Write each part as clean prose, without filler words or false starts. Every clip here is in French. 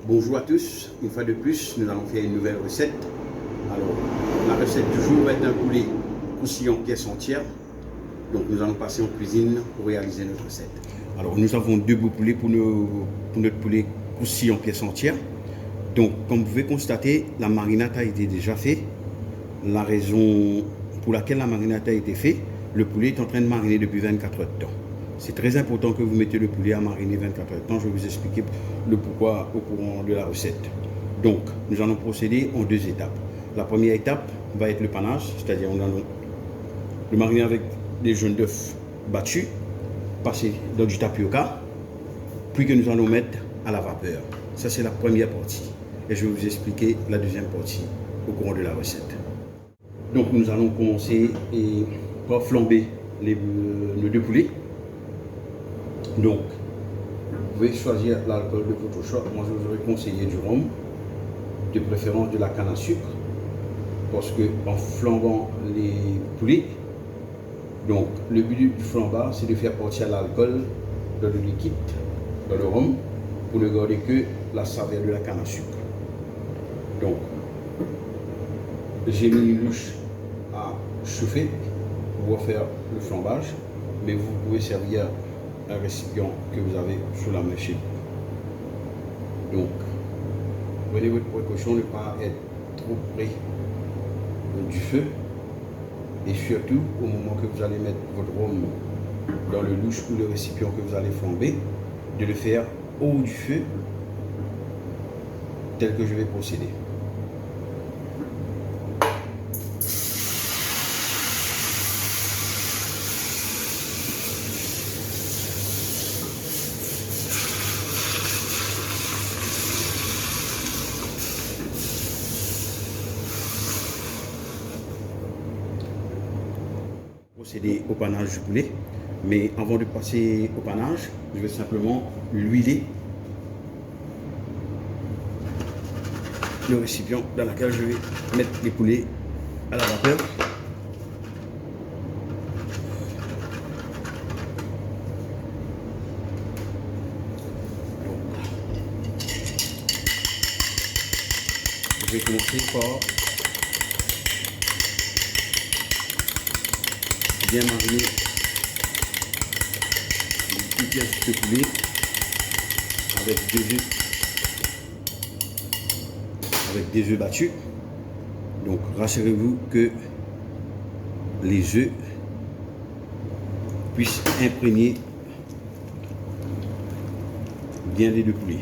Bonjour à tous, une fois de plus, nous allons faire une nouvelle recette. Alors, la recette du jour va être un poulet croustillant en pièces entières. Donc, nous allons passer en cuisine pour réaliser notre recette. Alors, nous avons deux beaux poulets pour notre poulet croustillant en pièces entières. Donc, comme vous pouvez constater, la marinade a été déjà faite. La raison pour laquelle la marinade a été faite, le poulet est en train de mariner depuis 24 heures de temps. C'est très important que vous mettez le poulet à mariner 24 heures de temps. Je vais vous expliquer le pourquoi au courant de la recette. Donc, nous allons procéder en deux étapes. La première étape va être le panage, c'est-à-dire on allons le mariner avec des jaunes d'œufs battus, passer dans du tapioca, puis que nous allons mettre à la vapeur. Ça, c'est la première partie. Et je vais vous expliquer la deuxième partie au courant de la recette. Donc, nous allons commencer par flamber nos deux poulets. Donc, vous pouvez choisir l'alcool de votre choix. Moi, je vous aurais conseillé du rhum, de préférence de la canne à sucre, parce que en flambant les poulets, donc le but du flambage, c'est de faire partir l'alcool dans le liquide, dans le rhum, pour ne garder que la saveur de la canne à sucre. Donc, j'ai mis une louche à chauffer pour faire le flambage, mais vous pouvez servir un récipient que vous avez sous la main chez vous. Donc, prenez votre précaution de ne pas être trop près du feu, et surtout au moment que vous allez mettre votre rhum dans le louche ou le récipient que vous allez flamber, de le faire au haut du feu, tel que je vais procéder. Procéder au panage du poulet, mais avant de passer au panage, je vais simplement l'huiler le récipient dans lequel je vais mettre les poulets à la vapeur. Je vais commencer par bien mariner une pièce de poulet avec des œufs battus. Donc rassurez-vous que les œufs puissent imprégner bien les deux poulets.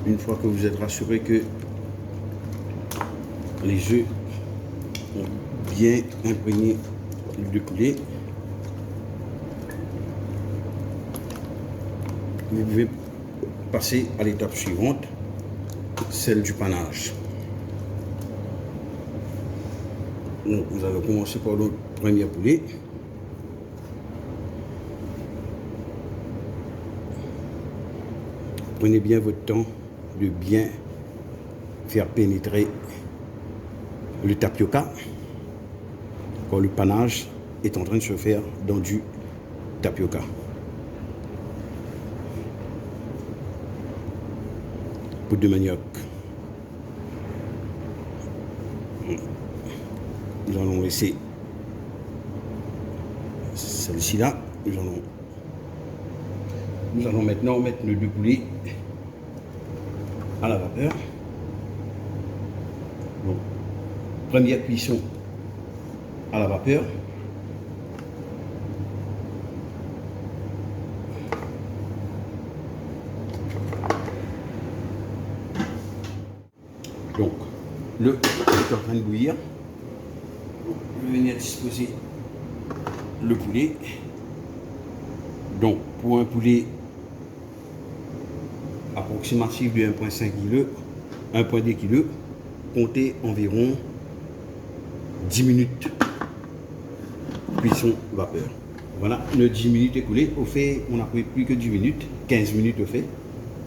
Une fois que vous êtes rassuré que les œufs ont bien imprégné le poulet, vous pouvez passer à l'étape suivante, celle du panage. Donc, vous allez commencer par le premier poulet. Prenez bien votre temps de bien faire pénétrer le tapioca quand le panage est en train de se faire dans du tapioca. Poudre de manioc. Nous allons laisser celle-ci là. Nous allons maintenant mettre nos deux poulets à la vapeur. Donc, première cuisson à la vapeur. Donc, le est en train de bouillir. Je vais venir disposer le poulet. Donc, pour un poulet approximatif de 1,5 kg, 1,2 kg, comptez environ 10 minutes cuisson vapeur. Voilà, nos 10 minutes écoulées. Au fait, on n'a pris plus que 10 minutes, 15 minutes au fait.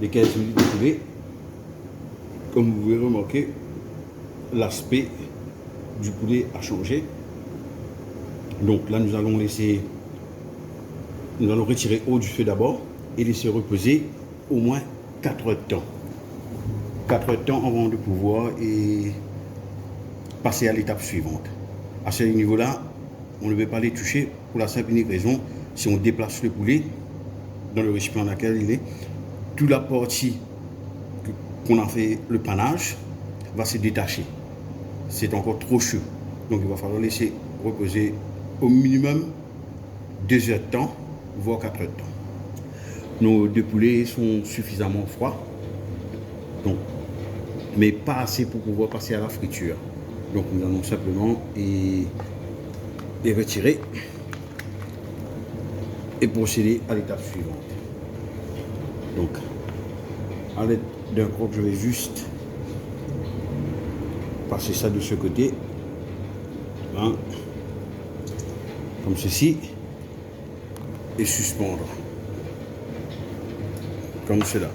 Les 15 minutes écoulées, comme vous pouvez remarquer, l'aspect du poulet a changé. Donc là, nous allons retirer eau du feu d'abord et laisser reposer au moins 4 heures de temps. 4 heures de temps avant de pouvoir passer à l'étape suivante. À ce niveau-là, on ne veut pas les toucher pour la simple et unique raison, si on déplace le poulet dans le récipient dans lequel il est, toute la partie qu'on a fait le panage va se détacher. C'est encore trop chaud. Donc il va falloir laisser reposer au minimum 2 heures de temps, voire 4 heures de temps. Nos deux poulets sont suffisamment froids, donc, mais pas assez pour pouvoir passer à la friture. Donc nous allons simplement les retirer et procéder à l'étape suivante. Donc, à l'aide d'un croc, je vais juste passer ça de ce côté, hein, comme ceci, et suspendre, comme cela.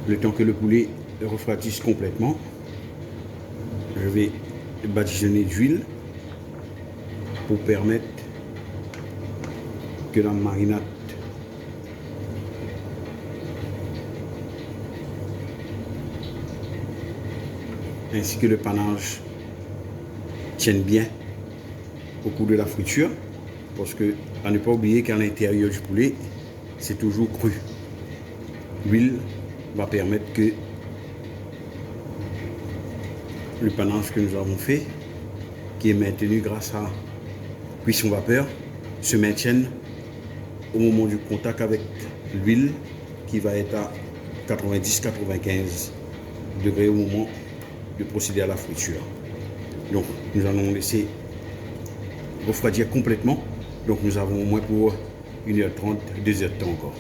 Le temps que le poulet refroidisse complètement, je vais badigeonner d'huile pour permettre que la marinade ainsi que le panage tiennent bien au cours de la friture, parce que à ne pas oublier qu'à l'intérieur du poulet c'est toujours cru. L'huile va permettre que le panage que nous avons fait, qui est maintenu grâce à cuisson vapeur, se maintienne au moment du contact avec l'huile qui va être à 90-95 degrés au moment de procéder à la friture. Donc nous allons laisser refroidir complètement. Donc nous avons au moins pour 1h30, 2 heures de temps encore.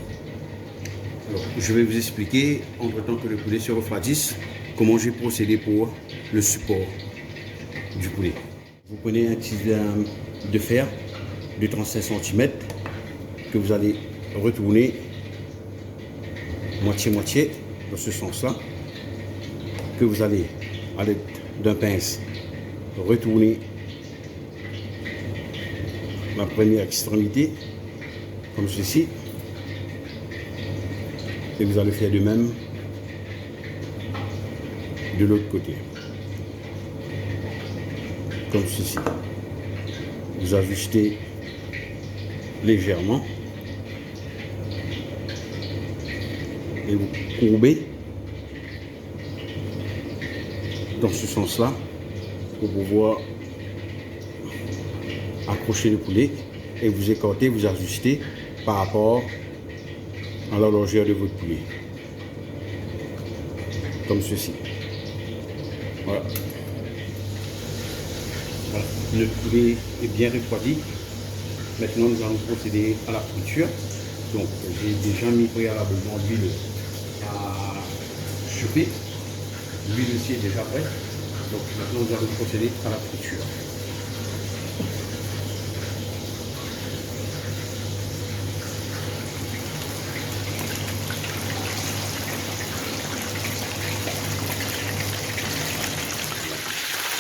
Alors, je vais vous expliquer, entre temps que le poulet se refroidisse, comment j'ai procédé pour le support du poulet. Vous prenez un ciseau de fer de 35 cm que vous allez retourner moitié-moitié dans ce sens-là, que vous allez, à l'aide d'un pince, retourner la première extrémité, comme ceci, et vous allez faire de même de l'autre côté, comme ceci. Vous ajustez légèrement et vous courbez dans ce sens-là pour pouvoir accrocher le poulet, et vous écartez, vous ajustez par rapport à la largeur de votre poulet, comme ceci. Voilà. Voilà. Le poulet est bien refroidi. Maintenant, nous allons procéder à la friture. Donc, j'ai déjà mis préalablement l'huile à chauffer. L'huile aussi est déjà prête. Donc, maintenant, nous allons procéder à la friture.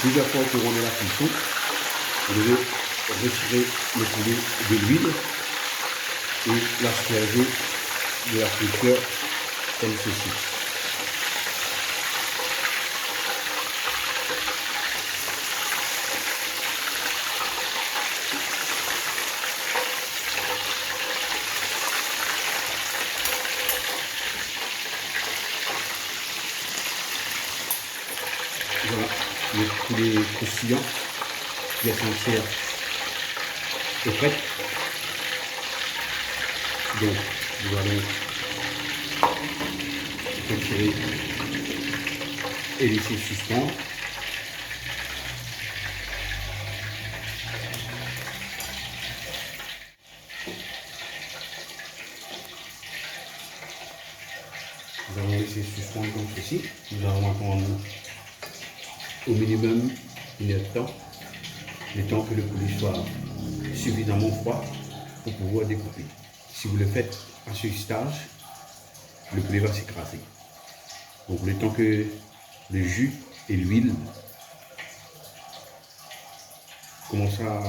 Plusieurs fois au courant de la cuisson, vous devez retirer le poulet de l'huile et l'asperger de la friture comme ceci. Voilà, le poulet croustillant, qui est entière est prête. Donc, nous allons retirer et laisser suspendre. Nous allons laisser suspendre comme ceci. Nous allons attendre au minimum 1 heure de temps, le temps que le poulet soit suffisamment froid pour pouvoir découper. Si vous le faites à ce stage, le poulet va s'écraser. Donc le temps que le jus et l'huile commence à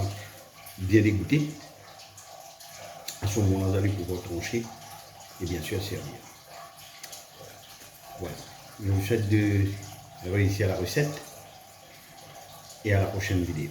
bien dégoûter. À ce moment-là, vous allez pouvoir trancher et bien sûr servir. Voilà. Je vous souhaite de réussir la recette et à la prochaine vidéo.